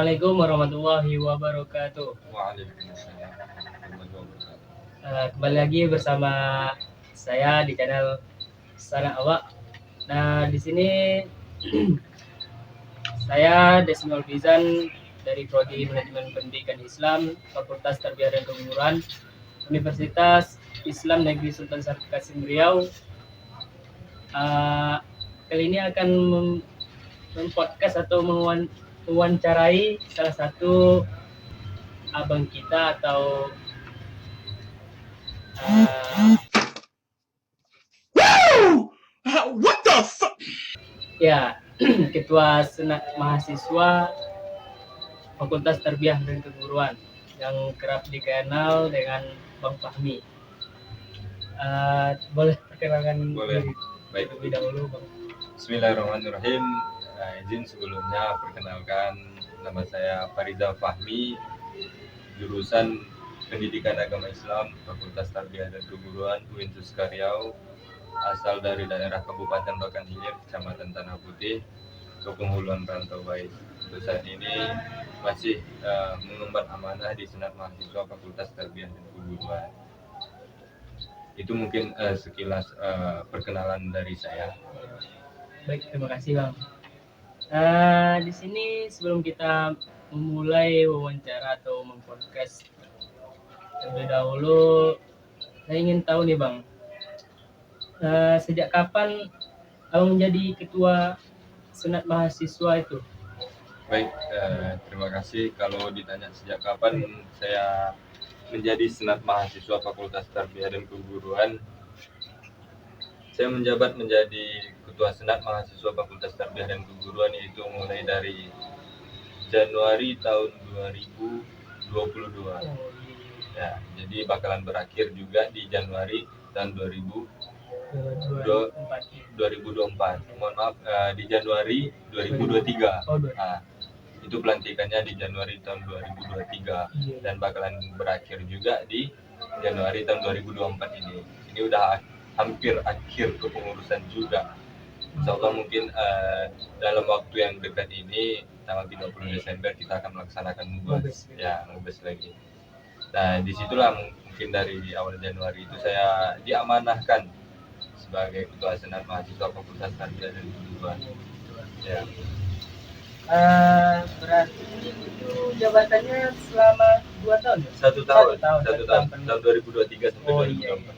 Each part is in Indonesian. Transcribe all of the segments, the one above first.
Assalamualaikum warahmatullahi wabarakatuh. Waalaikumsalam warahmatullahi wabarakatuh. Kembali lagi bersama saya di channel Sana Awak. Nah, di sini saya Desmond Bizan dari Prodi Manajemen Pendidikan Islam, Fakultas Tarbiyah dan Keguruan, Universitas Islam Negeri Sultan Syarif Kasim Riau. Kali ini akan mempodcast atau mewawancarai salah satu abang kita atau What the fuck? ya ketua senat mahasiswa Fakultas Tarbiyah dan Keguruan yang kerap dikenal dengan Bang Fahmi. Boleh perkenalkan Boleh. diri Baik. terlebih dahulu, Bang. Bismillahirrahmanirrahim. Izin sebelumnya perkenalkan, nama saya Farizal Fahmi, jurusan Pendidikan Agama Islam, Fakultas Tarbiyah dan Keguruan, UIN Riau, asal dari daerah Kabupaten Rokan Hilir, Kecamatan Tanah Putih, Kampung Huluan Rantau Bais. Untuk saat ini masih mengemban amanah di Senat Mahasiswa Fakultas Tarbiyah dan Keguruan. Itu mungkin sekilas perkenalan dari saya. Baik, terima kasih, Bang. Di sini sebelum kita memulai wawancara atau mempodcast terlebih dahulu, saya ingin tahu nih, Bang, sejak kapan Abang menjadi ketua senat mahasiswa itu? Baik, terima kasih. Kalau ditanya sejak kapan saya menjadi senat mahasiswa Fakultas Tarbiyah dan Keguruan, saya menjabat menjadi ketua senat mahasiswa Fakultas Tarbiyah dan Keguruan itu mulai dari Januari tahun 2022. Ya, jadi bakalan berakhir juga di Januari tahun 2024. Mohon maaf, di Januari 2023. Nah, itu pelantikannya di Januari tahun 2023 dan bakalan berakhir juga di Januari tahun 2024 ini. Ini udah hampir akhir kepengurusan juga. Insya Allah mungkin dalam waktu yang dekat ini tanggal 30 Desember kita akan melaksanakan mubes lagi. Nah, disitulah mungkin dari awal Januari itu saya diamanahkan sebagai ketua senat mahasiswa Fakultas Tarbiyah dan Keguruan. Ya. Berarti itu jabatannya selama 2 tahun? Satu tahun. Tahun 2023 sampai 2024.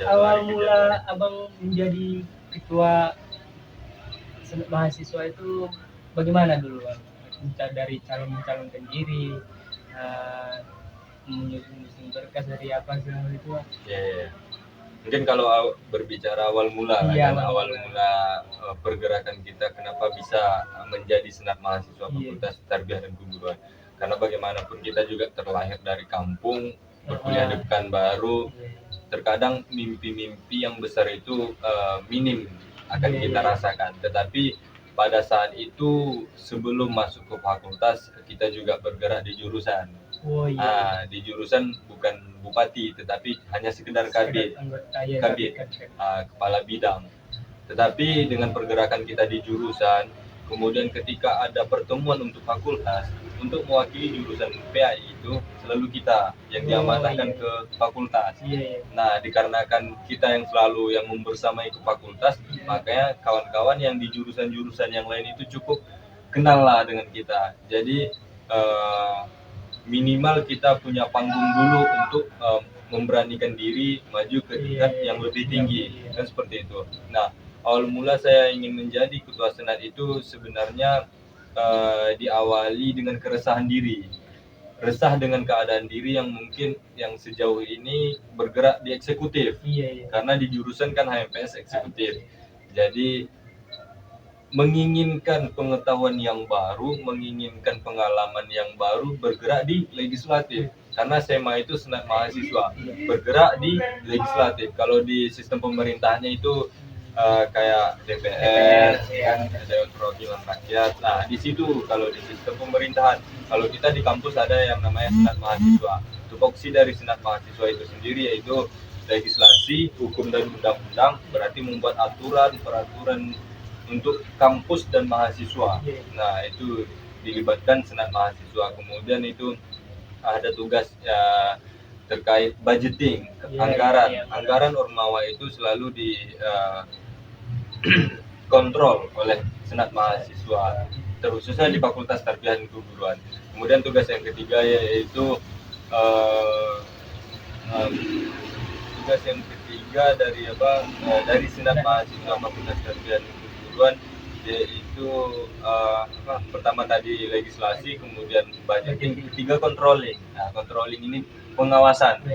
Awal mula Abang menjadi ketua senat mahasiswa itu bagaimana dulu, Bang? Dari calon-calonkan diri, menyusun berkas dari apa segala itu? Ya. Mungkin kalau berbicara awal mula, awal mula pergerakan kita kenapa bisa menjadi senat mahasiswa Fakultas Tarbiyah dan Keguruan. Karena bagaimanapun kita juga terlahir dari kampung, berkuliah di Pekanbaru. Terkadang mimpi-mimpi yang besar itu minim akan kita rasakan. Tetapi pada saat itu sebelum masuk ke fakultas kita juga bergerak di jurusan. Di jurusan bukan bupati tetapi hanya sekedar kabid, kepala bidang. Tetapi dengan pergerakan kita di jurusan, kemudian ketika ada pertemuan untuk fakultas, untuk mewakili jurusan PAI itu selalu kita yang diamanahkan ke fakultas. Nah, dikarenakan kita yang selalu yang membersamai ke fakultas, makanya kawan-kawan yang di jurusan-jurusan yang lain itu cukup kenal lah dengan kita. Jadi minimal kita punya panggung dulu untuk memberanikan diri maju ke tingkat yang lebih tinggi, kan seperti itu. Nah, awal mula saya ingin menjadi ketua senat itu sebenarnya diawali dengan keresahan diri, resah dengan keadaan diri yang mungkin yang sejauh ini bergerak di eksekutif, karena di jurusan kan HMPS eksekutif. Jadi menginginkan pengetahuan yang baru, menginginkan pengalaman yang baru, bergerak di legislatif. Karena SEMA itu senat mahasiswa, bergerak di legislatif. Kalau di sistem pemerintahnya itu kayak DPR, kan Dewan Perwakilan Rakyat. Nah, di situ kalau di sistem pemerintahan, kalau kita di kampus ada yang namanya senat mahasiswa. Tupoksi dari senat mahasiswa itu sendiri yaitu legislasi, hukum dan undang-undang, berarti membuat aturan, peraturan untuk kampus dan mahasiswa. Nah, itu dilibatkan senat mahasiswa. Kemudian itu ada tugas terkait budgeting, anggaran Ormawa itu selalu kontrol oleh senat mahasiswa, terkhususnya di Fakultas Tarbiyah dan Keguruan. Kemudian tugas yang ketiga yaitu tugas yang ketiga dari senat mahasiswa Fakultas Tarbiyah dan Keguruan yaitu pertama tadi legislasi, kemudian budgeting, ketiga controlling. Nah, controlling ini pengawasan.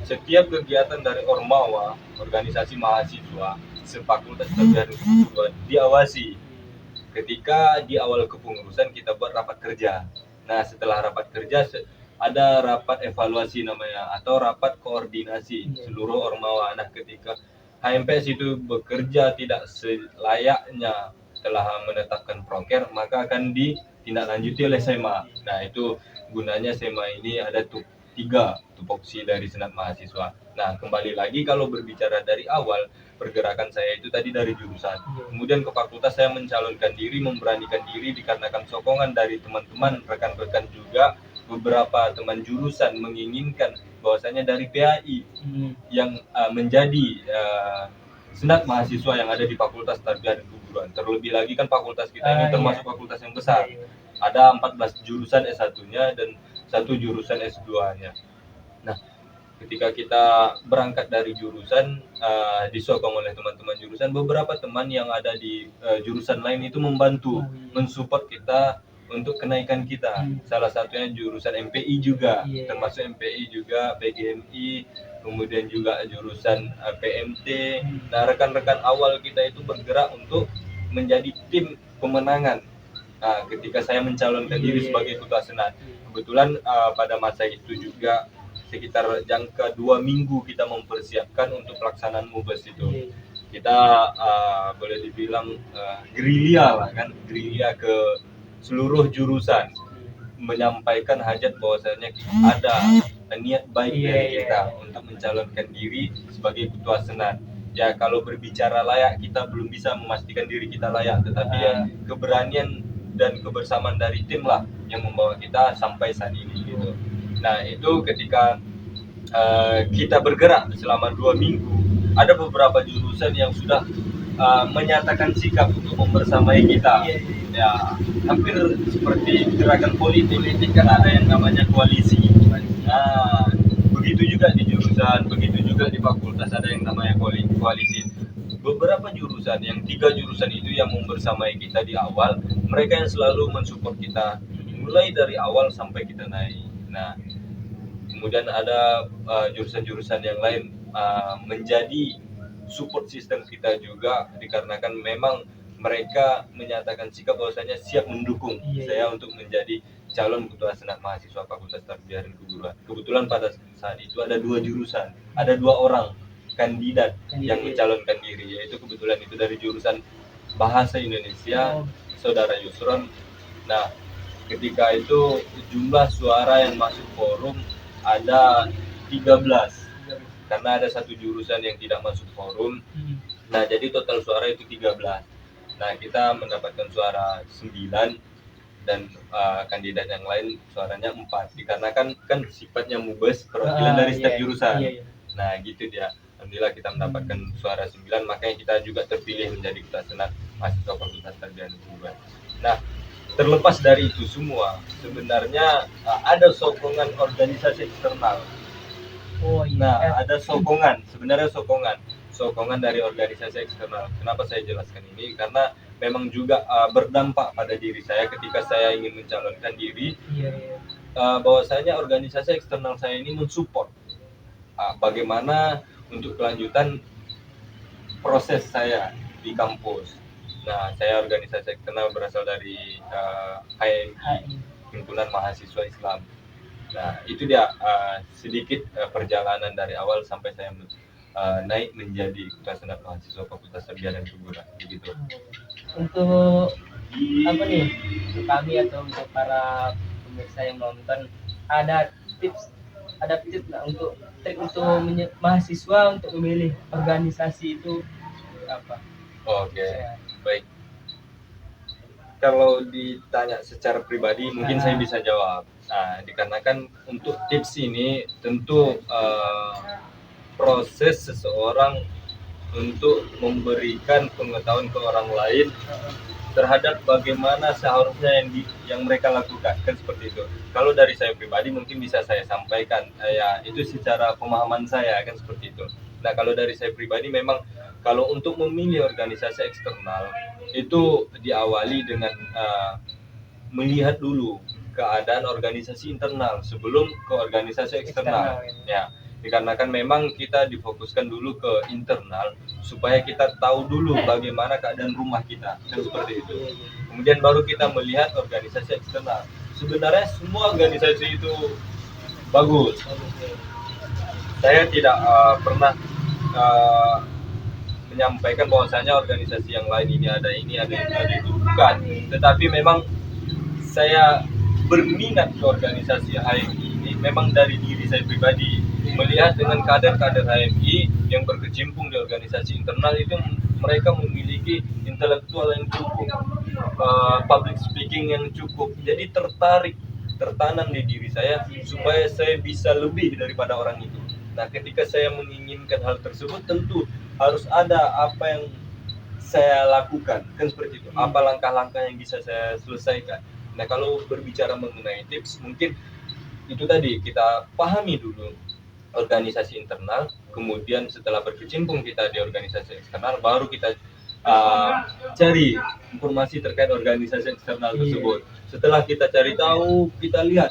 Setiap kegiatan dari Ormawa, organisasi mahasiswa sefakultas Tarbiyah dan Keguruan diawasi. Ketika di awal kepengurusan kita buat rapat kerja. Nah, setelah rapat kerja ada rapat evaluasi namanya atau rapat koordinasi seluruh Ormawa. Nah, ketika HMPS itu bekerja tidak selayaknya telah menetapkan proker, maka akan ditindaklanjuti oleh SEMA. Nah, itu gunanya SEMA ini ada tiga tupoksi dari senat mahasiswa. Nah, kembali lagi kalau berbicara dari awal, pergerakan saya itu tadi dari jurusan. Kemudian ke fakultas saya mencalonkan diri, memberanikan diri dikarenakan sokongan dari teman-teman, rekan-rekan juga. Beberapa teman jurusan menginginkan bahwasanya dari PAI yang menjadi senat mahasiswa yang ada di Fakultas Tarbiyah dan Keguruan. Terlebih lagi kan fakultas kita ini termasuk fakultas yang besar. Ada 14 jurusan S1-nya dan 1 jurusan S2-nya. Nah, ketika kita berangkat dari jurusan, disokong oleh teman-teman jurusan, beberapa teman yang ada di jurusan lain itu membantu, mensupport kita untuk kenaikan kita. Salah satunya jurusan MPI juga, termasuk MPI juga, PGMI, kemudian juga jurusan PMT. Nah, rekan-rekan awal kita itu bergerak untuk menjadi tim pemenangan. Nah, ketika saya mencalonkan diri sebagai ketua senat, kebetulan pada masa itu juga sekitar jangka 2 minggu kita mempersiapkan untuk pelaksanaan MUBES itu. Kita boleh dibilang gerilya lah kan, gerilya ke seluruh jurusan, menyampaikan hajat bahwasanya ada niat baik dari kita untuk mencalonkan diri sebagai ketua senat. Ya, kalau berbicara layak, kita belum bisa memastikan diri kita layak, tetapi keberanian dan kebersamaan dari tim lah yang membawa kita sampai saat ini gitu. Nah, itu ketika kita bergerak selama 2 minggu, ada beberapa jurusan yang sudah menyatakan sikap untuk membersamai kita. Ya, hampir seperti gerakan politik kan ada yang namanya koalisi. Nah, begitu juga di jurusan, begitu juga di fakultas ada yang namanya koalisi. Beberapa jurusan, yang 3 jurusan itu yang membersamai kita di awal, mereka yang selalu mensupport kita mulai dari awal sampai kita naik. Nah, kemudian ada jurusan-jurusan yang lain menjadi support system kita juga, dikarenakan memang mereka menyatakan sikap bahwasanya siap mendukung saya untuk menjadi calon ketua senat mahasiswa Fakultas Tarbiyah dan Keguruan. Kebetulan pada saat itu ada 2 jurusan, ada 2 orang kandidat yang mencalonkan diri, yaitu kebetulan itu dari jurusan Bahasa Indonesia, Saudara Yusron. Nah, ketika itu jumlah suara yang masuk forum ada 13, karena ada 1 jurusan yang tidak masuk forum. Nah, jadi total suara itu 13. Nah, kita mendapatkan suara 9 dan kandidat yang lain suaranya 4, dikarenakan kan sifatnya MUBES, perwakilan dari setiap jurusan. Nah, gitu dia. Alhamdulillah kita mendapatkan suara 9, makanya kita juga terpilih menjadi ketua senat mahasiswa Fakultas Tarbiyah dan Keguruan. Nah, terlepas dari itu semua, sebenarnya ada sokongan organisasi eksternal. Nah, ada sebenarnya sokongan dari organisasi eksternal. Kenapa saya jelaskan ini? Karena memang juga berdampak pada diri saya ketika saya ingin mencalonkan diri. Bahwasanya organisasi eksternal saya ini mensupport bagaimana untuk kelanjutan proses saya di kampus. Nah, saya organisasi eksternal berasal dari HMI, Himpunan Mahasiswa Islam. Nah, itu dia sedikit perjalanan dari awal sampai saya naik menjadi ketua senat mahasiswa Fakultas Tarbiyah dan Keguruan, begitu. Untuk apa nih, untuk kami atau untuk para pemirsa yang nonton, ada tips nggak untuk trik untuk mahasiswa untuk memilih organisasi itu apa? Oke, baik. kalau ditanya secara pribadi mungkin saya bisa jawab. Nah, dikarenakan untuk tips ini tentu proses seseorang untuk memberikan pengetahuan ke orang lain terhadap bagaimana seharusnya yang mereka lakukan, kan seperti itu. Kalau dari saya pribadi mungkin bisa saya sampaikan, ya itu secara pemahaman saya kan seperti itu. Nah, kalau dari saya pribadi memang kalau untuk memilih organisasi eksternal itu diawali dengan melihat dulu keadaan organisasi internal sebelum ke organisasi eksternal. Ya, dikarenakan memang kita difokuskan dulu ke internal supaya kita tahu dulu bagaimana keadaan rumah kita, kan seperti itu. Kemudian baru kita melihat organisasi eksternal. Sebenarnya semua organisasi itu bagus. Saya tidak pernah menyampaikan bahwasanya organisasi yang lain ini ada itu, bukan. Tetapi memang saya berminat ke organisasi HMI ini memang dari diri saya pribadi, melihat dengan kader-kader HMI yang berkecimpung di organisasi internal itu mereka memiliki intelektual yang cukup, public speaking yang cukup, jadi tertanam di diri saya supaya saya bisa lebih daripada orang itu. Nah, ketika saya menginginkan hal tersebut tentu harus ada apa yang saya lakukan, kan seperti itu, apa langkah-langkah yang bisa saya selesaikan. Nah, kalau berbicara mengenai tips, mungkin itu tadi kita pahami dulu organisasi internal, kemudian setelah berkecimpung kita di organisasi eksternal, baru kita cari informasi terkait organisasi eksternal tersebut. Setelah kita cari tahu, kita lihat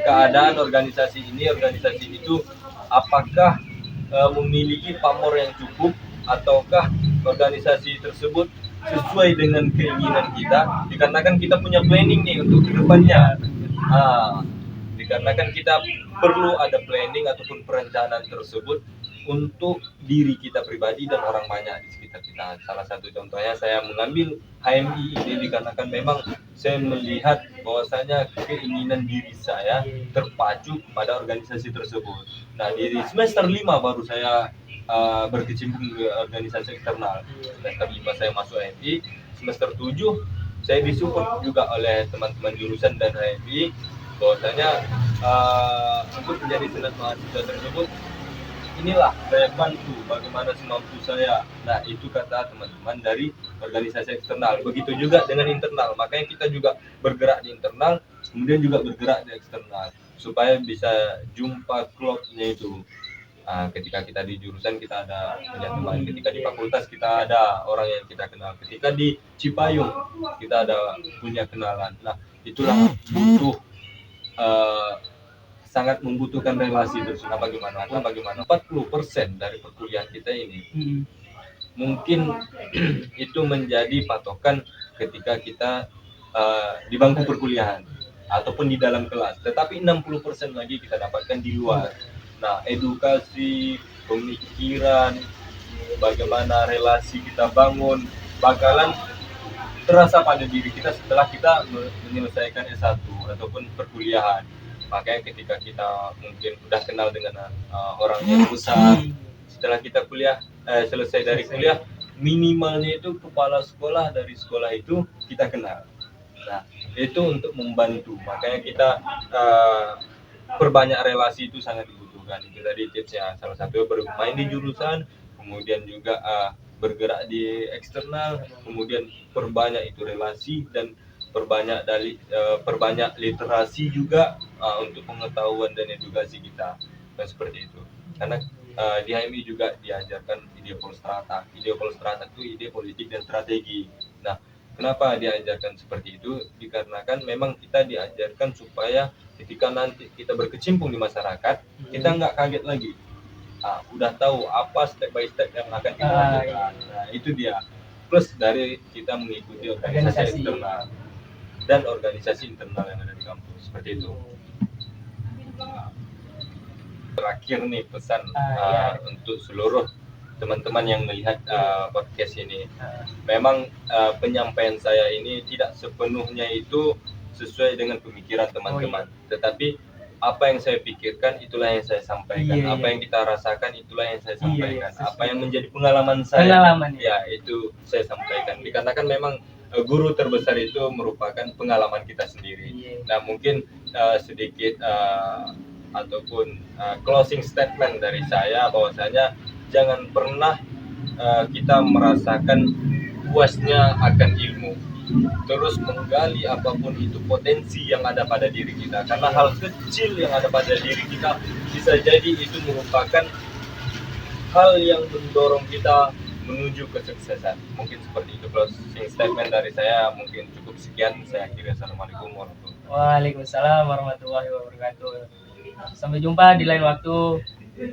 keadaan organisasi itu apakah memiliki pamor yang cukup, ataukah organisasi tersebut sesuai dengan keinginan kita, dikarenakan kita punya planning nih untuk kedepannya. Dikarenakan kita perlu ada planning ataupun perencanaan tersebut untuk diri kita pribadi dan orang banyak di sekitar kita. Salah satu contohnya saya mengambil HMI ini dikarenakan memang saya melihat bahwasanya keinginan diri saya terpacu pada organisasi tersebut. Nah, di semester 5 baru saya berkecimpung di organisasi eksternal. Semester 5 saya masuk HMI, semester 7 saya disupport juga oleh teman-teman jurusan dan HMI bahwasanya untuk menjadi senat mahasiswa tersebut, inilah saya bantu bagaimana semampu saya. Nah, itu kata teman-teman dari organisasi eksternal. Begitu juga dengan internal, makanya kita juga bergerak di internal, kemudian juga bergerak di eksternal supaya bisa jumpa klubnya itu. Ketika kita di jurusan kita ada punya teman, ketika di fakultas kita ada orang yang kita kenal, ketika di Cipayung kita ada punya kenalan. Nah, itulah butuh sangat membutuhkan relasi tersebut. Bagaimana 40% dari perkuliahan kita ini mungkin itu menjadi patokan ketika kita di bangku perkuliahan ataupun di dalam kelas, tetapi 60% lagi kita dapatkan di luar. Nah, edukasi, pemikiran, bagaimana relasi kita bangun bakalan terasa pada diri kita setelah kita menyelesaikan S1 ataupun perkuliahan. Makanya ketika kita mungkin udah kenal dengan orang yang besar, setelah kita selesai dari kuliah, minimalnya itu kepala sekolah dari sekolah itu kita kenal. Nah, itu untuk membantu. Makanya kita perbanyak relasi itu sangat dibutuhkan. Itu tadi tipsnya. Salah satu bermain di jurusan, kemudian juga bergerak di eksternal, kemudian perbanyak itu relasi dan perbanyak literasi juga untuk pengetahuan dan edukasi kita. Dan seperti itu. Karena di HMI juga diajarkan ide Polstrata. Ide Polstrata itu ide politik dan strategi. Nah, kenapa diajarkan seperti itu? Dikarenakan memang kita diajarkan supaya ketika nanti kita berkecimpung di masyarakat, kita nggak kaget lagi. Udah tahu apa step by step yang akan kita lakukan. Nah, itu dia. Plus dari kita mengikuti organisasi eksternal dan organisasi internal yang ada di kampus. Seperti itu. Terakhir nih pesan untuk seluruh teman-teman yang melihat podcast ini. Memang penyampaian saya ini tidak sepenuhnya itu sesuai dengan pemikiran teman-teman, tetapi apa yang saya pikirkan itulah yang saya sampaikan, apa yang kita rasakan itulah yang saya sampaikan, apa yang menjadi pengalaman saya, ya itu saya sampaikan. Dikarenakan memang guru terbesar itu merupakan pengalaman kita sendiri. Nah mungkin sedikit ataupun closing statement dari saya bahwasanya jangan pernah kita merasakan puasnya akan ilmu, terus menggali apapun itu potensi yang ada pada diri kita, karena hal kecil yang ada pada diri kita bisa jadi itu merupakan hal yang mendorong kita menuju kesuksesan. Mungkin seperti itu closing statement dari saya. Mungkin cukup sekian, saya akhiri. Assalamualaikum warahmatullahi wabarakatuh. Waalaikumsalam warahmatullahi wabarakatuh. Sampai jumpa di lain waktu.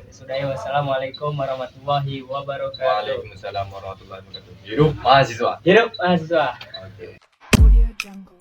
Sudah ya, wassalamualaikum warahmatullahi wabarakatuh. Waalaikumsalam warahmatullahi wabarakatuh. Hidup mahasiswa. Hidup mahasiswa. Oke. Audio Jungle.